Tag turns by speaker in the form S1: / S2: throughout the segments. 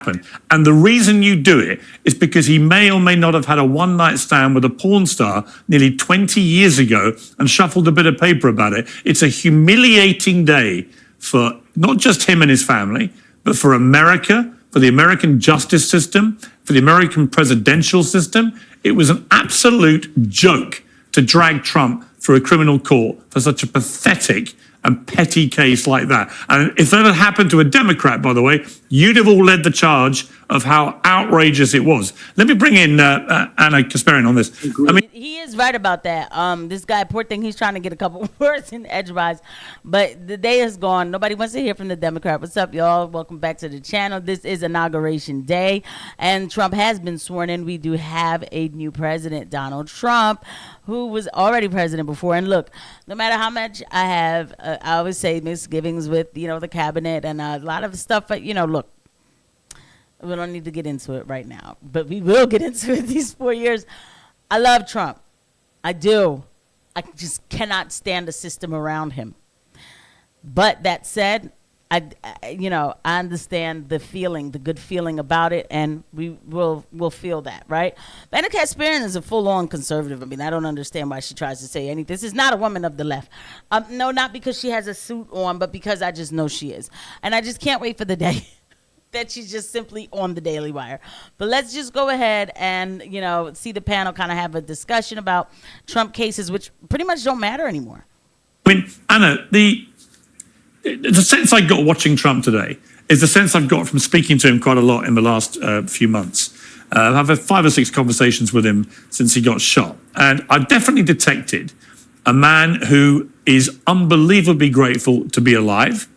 S1: happen. And the reason you do it is because he may or may not have had a one-night stand with a porn star nearly 20 years ago and shuffled a bit of paper about it. It's a humiliating day for not just him and his family, but for America, for the American justice system, for the American presidential system. It was an absolute joke to drag Trump through a criminal court for such a pathetic and petty case like that. And if that had happened to a Democrat, by the way, you'd have all led the charge of how outrageous it was. Let me bring in Ana Kasparian on this. I mean,
S2: he is right about that. This guy, poor thing, he's trying to get a couple words in edgewise, but the day is gone. Nobody wants to hear from the Democrat. What's up, y'all? Welcome back to the channel. This is Inauguration Day, and Trump has been sworn in. We do have a new president, Donald Trump, who was already president before. And look, no matter how much I have, I always say misgivings with, the cabinet and a lot of stuff, but, look, we don't need to get into it right now, but we will get into it these 4 years. I love Trump. I do. I just cannot stand the system around him. But that said, I understand the feeling, the good feeling about it, and we'll feel that, right? Ana Kasparian is a full-on conservative. I mean, I don't understand why she tries to say anything. This is not a woman of the left. No, not because she has a suit on, but because I just know she is. And I just can't wait for the day that she's just simply on the Daily Wire. But let's just go ahead and, see the panel kind of have a discussion about Trump cases, which pretty much don't matter anymore.
S1: I mean, Anna, the sense I got watching Trump today is the sense I've got from speaking to him quite a lot in the last few months. I've had 5 or 6 conversations with him since he got shot. And I've definitely detected a man who is unbelievably grateful to be alive,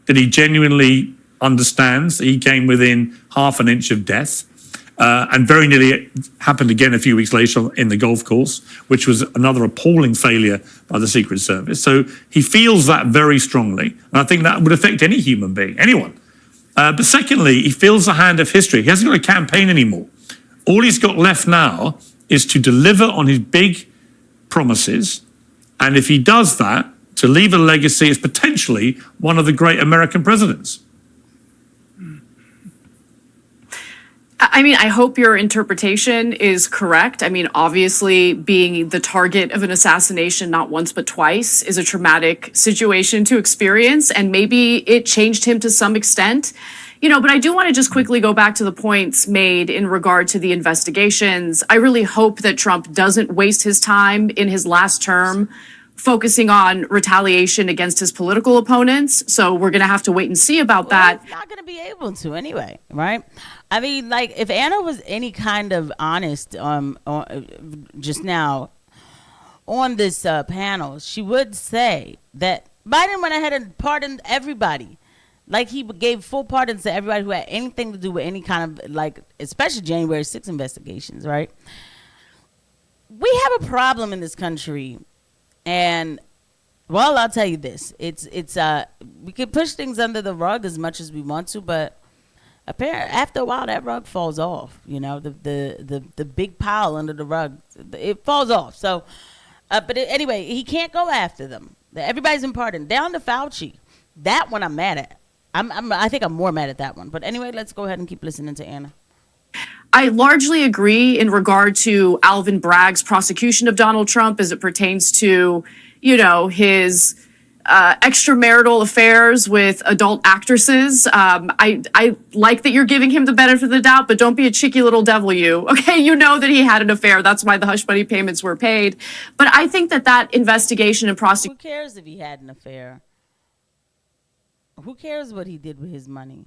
S1: that he genuinely understands that he came within half an inch of death, and very nearly it happened again a few weeks later in the golf course, which was another appalling failure by the Secret Service. So he feels that very strongly, and I think that would affect any human being, anyone. But secondly, he feels the hand of history. He hasn't got a campaign anymore. All he's got left now is to deliver on his big promises, and if he does that, to leave a legacy as potentially one of the great American presidents.
S3: I mean, I hope your interpretation is correct. I mean, obviously, being the target of an assassination not once but twice is a traumatic situation to experience, and maybe it changed him to some extent. But I do want to just quickly go back to the points made in regard to the investigations. I really hope that Trump doesn't waste his time in his last term focusing on retaliation against his political opponents. So we're going to have to wait and see about that.
S2: He's not going to be able to anyway, right? I mean, like, if Anna was any kind of honest just now on this panel, she would say that Biden went ahead and pardoned everybody. Like, he gave full pardons to everybody who had anything to do with any kind of, like, especially January 6th investigations, right? We have a problem in this country. And, well, I'll tell you this. It's we can push things under the rug as much as we want to, but apparently after a while that rug falls off. The big pile under the rug, it falls off. So, anyway, he can't go after them. Everybody's in pardon. Down to Fauci. That one I'm mad at. I think I'm more mad at that one. But anyway, let's go ahead and keep listening to Anna.
S3: I largely agree in regard to Alvin Bragg's prosecution of Donald Trump as it pertains to, his extramarital affairs with adult actresses. I like that you're giving him the benefit of the doubt, but don't be a cheeky little devil, you. Okay, you know that he had an affair. That's why the hush money payments were paid. But I think that investigation and prosecution.
S2: Who cares if he had an affair? Who cares what he did with his money?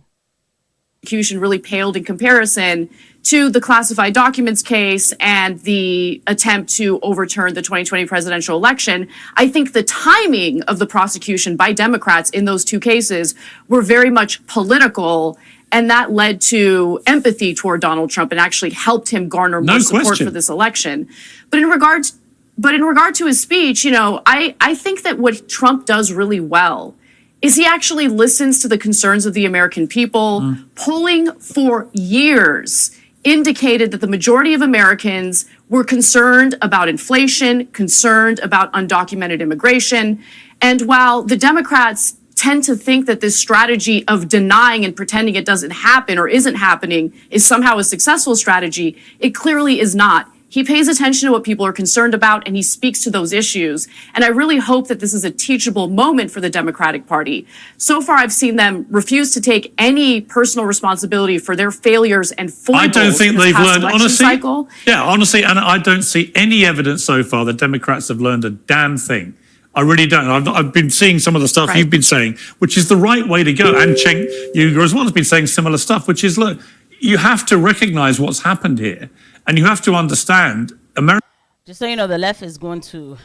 S3: Really paled in comparison to the classified documents case and the attempt to overturn the 2020 presidential election. I think the timing of the prosecution by Democrats in those two cases were very much political, and that led to empathy toward Donald Trump and actually helped him garner more support for this election. But in regard to his speech, I think that what Trump does really well is he actually listens to the concerns of the American people. Polling for years indicated that the majority of Americans were concerned about inflation, concerned about undocumented immigration. And while the Democrats tend to think that this strategy of denying and pretending it doesn't happen or isn't happening is somehow a successful strategy. It clearly is not. He pays attention to what people are concerned about, and he speaks to those issues. And I really hope that this is a teachable moment for the Democratic Party. So far, I've seen them refuse to take any personal responsibility for their failures and foibles.
S1: I don't think
S3: in this
S1: they've
S3: past
S1: learned,
S3: election
S1: honestly.
S3: cycle.
S1: Yeah, honestly, and I don't see any evidence so far that Democrats have learned a damn thing. I really don't. I've been seeing some of the stuff you've been saying, which is the right way to go. And Cenk Uygur as well has been saying similar stuff, which is, look, you have to recognize what's happened here. And you have to understand America.
S2: Just so you know, the left is going to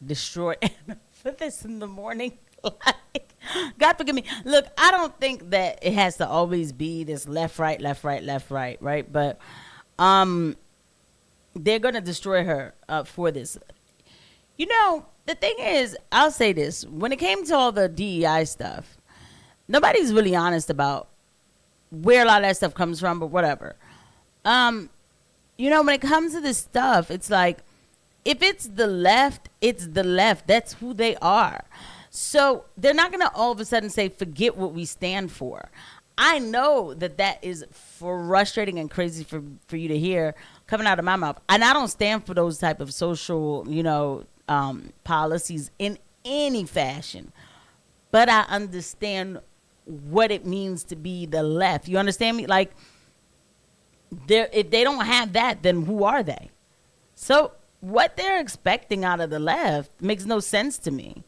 S2: destroy for this in the morning. Like, God forgive me. Look, I don't think that it has to always be this left, right, left, right, left, right, right? But they're going to destroy her for this. You know, the thing is, I'll say this. When it came to all the DEI stuff, nobody's really honest about where a lot of that stuff comes from, but whatever. You know, when it comes to this stuff, it's like, if it's the left, it's the left. That's who they are. So they're not going to all of a sudden say, forget what we stand for. I know that that is frustrating and crazy for you to hear coming out of my mouth. And I don't stand for those type of social, you know, policies in any fashion. But I understand what it means to be the left. You understand me? Like, if they don't have that, then who are they? So what they're expecting out of the left makes no sense to me.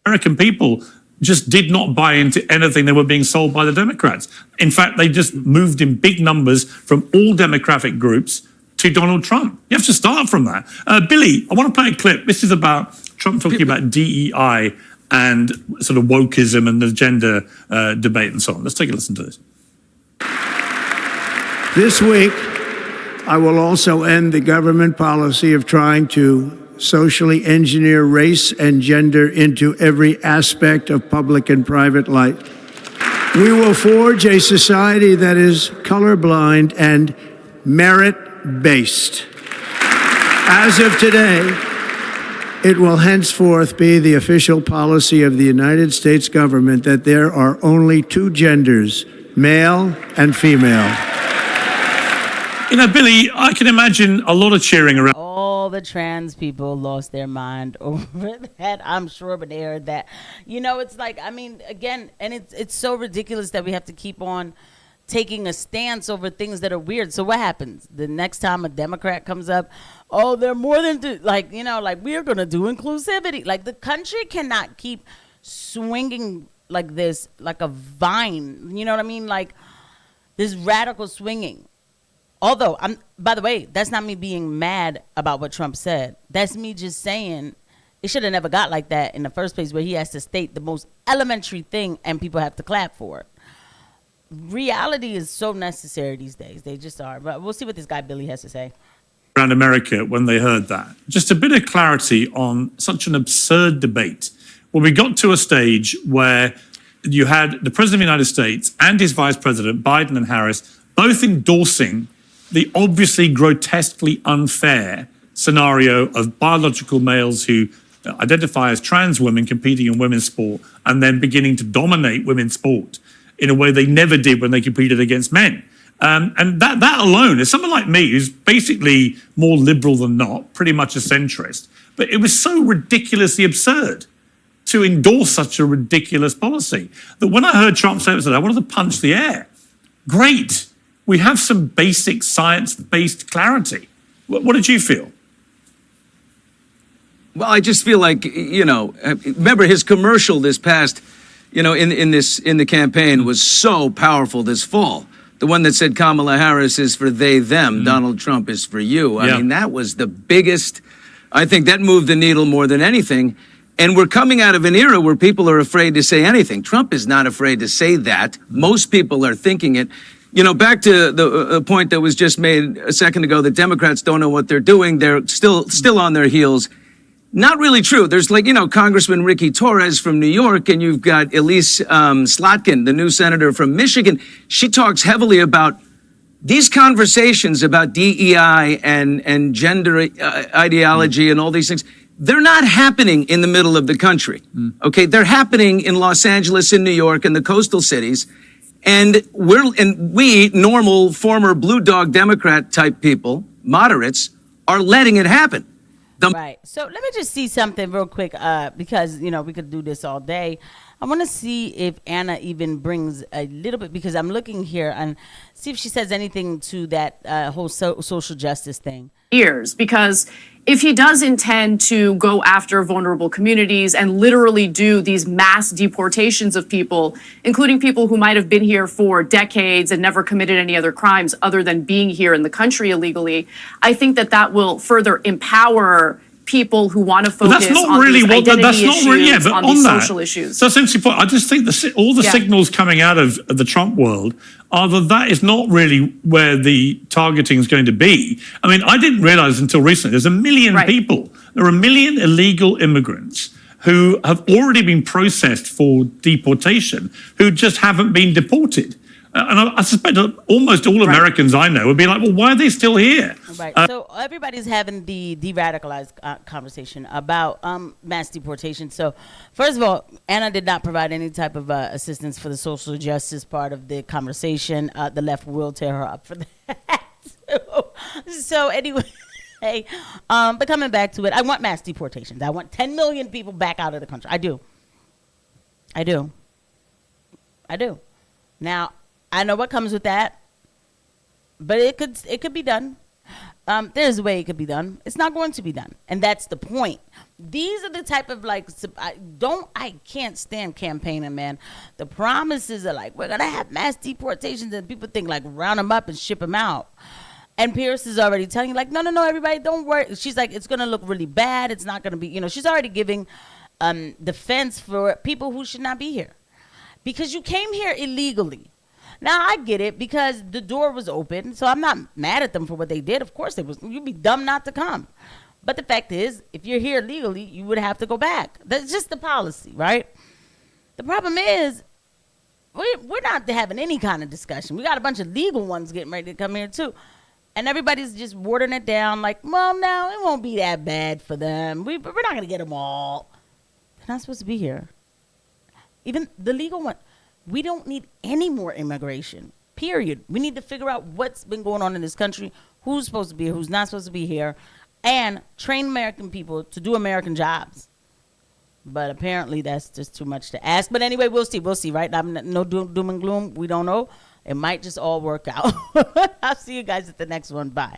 S1: American people just did not buy into anything that were being sold by the Democrats. In fact, they just moved in big numbers from all demographic groups to Donald Trump. You have to start from that. Billy, I want to play a clip. This is about Trump talking about DEI and sort of wokeism and the gender debate and so on. Let's take a listen to this.
S4: This week, I will also end the government policy of trying to socially engineer race and gender into every aspect of public and private life. We will forge a society that is colorblind and merit-based. As of today, it will henceforth be the official policy of the United States government that there are only two genders, male and female.
S1: You know, Billy, I can imagine a lot of cheering around.
S2: All the trans people lost their mind over that, I'm sure, but they heard that. You know, it's like, I mean, again, and it's so ridiculous that we have to keep on taking a stance over things that are weird. So what happens? The next time a Democrat comes up, oh, they're more than, like, you know, like, we're going to do inclusivity. Like, the country cannot keep swinging like this, like a vine. You know what I mean? Like, this radical swinging. Although, by the way, that's not me being mad about what Trump said. That's me just saying it should have never got like that in the first place, where he has to state the most elementary thing and people have to clap for it. Reality is so necessary these days. They just are. But we'll see what this guy Billy has to say.
S1: Around America when they heard that. Just a bit of clarity on such an absurd debate. Well, we got to a stage where you had the President of the United States and his Vice President, Biden and Harris, both endorsing the obviously grotesquely unfair scenario of biological males who identify as trans women competing in women's sport and then beginning to dominate women's sport in a way they never did when they competed against men. And that alone is someone like me, who's basically more liberal than not, pretty much a centrist. But it was so ridiculously absurd to endorse such a ridiculous policy that when I heard Trump say it, I wanted to punch the air. Great. We have some basic science-based clarity. What did you feel?
S5: Well, I just feel like, you know, remember his commercial this past, you know, in the campaign was so powerful this fall. The one that said Kamala Harris is for they, them, Donald Trump is for you. I mean, that was the biggest, I think that moved the needle more than anything. And we're coming out of an era where people are afraid to say anything. Trump is not afraid to say that. Most people are thinking it. You know, back to the point that was just made a second ago, that Democrats don't know what they're doing. They're still on their heels. Not really true. There's, like, you know, Congressman Ricky Torres from New York, and you've got Elise Slotkin, the new senator from Michigan. She talks heavily about these conversations about DEI and gender ideology and all these things. they're not happening in the middle of the country. Okay, they're happening in Los Angeles, in New York, and the coastal cities. And we normal former blue dog Democrat type people, moderates, are letting it happen.
S2: Right. So let me just see something real quick, because we could do this all day. I want to see if Anna even brings a little bit, because I'm looking here and see if she says anything to that whole social justice thing.
S3: Years, because if he does intend to go after vulnerable communities and literally do these mass deportations of people, including people who might have been here for decades and never committed any other crimes other than being here in the country illegally, I think that will further empower people who want to focus on these identity issues, on these social issues.
S1: So essentially, I just think all the signals coming out of the Trump world are that is not really where the targeting is going to be. I mean, I didn't realize until recently there's 1 million people. There are 1 million illegal immigrants who have already been processed for deportation, who just haven't been deported. And I suspect almost all Americans I know would be like, well, why are they still here?
S2: Right. So everybody's having the de-radicalized conversation about mass deportation. So first of all, Anna did not provide any type of assistance for the social justice part of the conversation. The left will tear her up for that. So anyway, but coming back to it, I want mass deportations. I want 10 million people back out of the country. I do. Now, I know what comes with that, but it could be done. There's a way it could be done. It's not going to be done, and that's the point. These are the type of I can't stand campaigning, man. The promises are like, we're gonna have mass deportations, and people think like round them up and ship them out. And Pierce is already telling you like, no, everybody, don't worry. She's like, it's gonna look really bad. It's not gonna be, she's already giving defense for people who should not be here, because you came here illegally. Now, I get it because the door was open, so I'm not mad at them for what they did. Of course, you'd be dumb not to come. But the fact is, if you're here legally, you would have to go back. That's just the policy, right? The problem is, we're not having any kind of discussion. We got a bunch of legal ones getting ready to come here, too. And everybody's just watering it down like, well, no, it won't be that bad for them. We're not going to get them all. They're not supposed to be here. Even the legal one. We don't need any more immigration, period. We need to figure out what's been going on in this country, who's supposed to be here, who's not supposed to be here, and train American people to do American jobs. But apparently that's just too much to ask. But anyway, we'll see, right? No doom and gloom. We don't know. It might just all work out. I'll see you guys at the next one. Bye.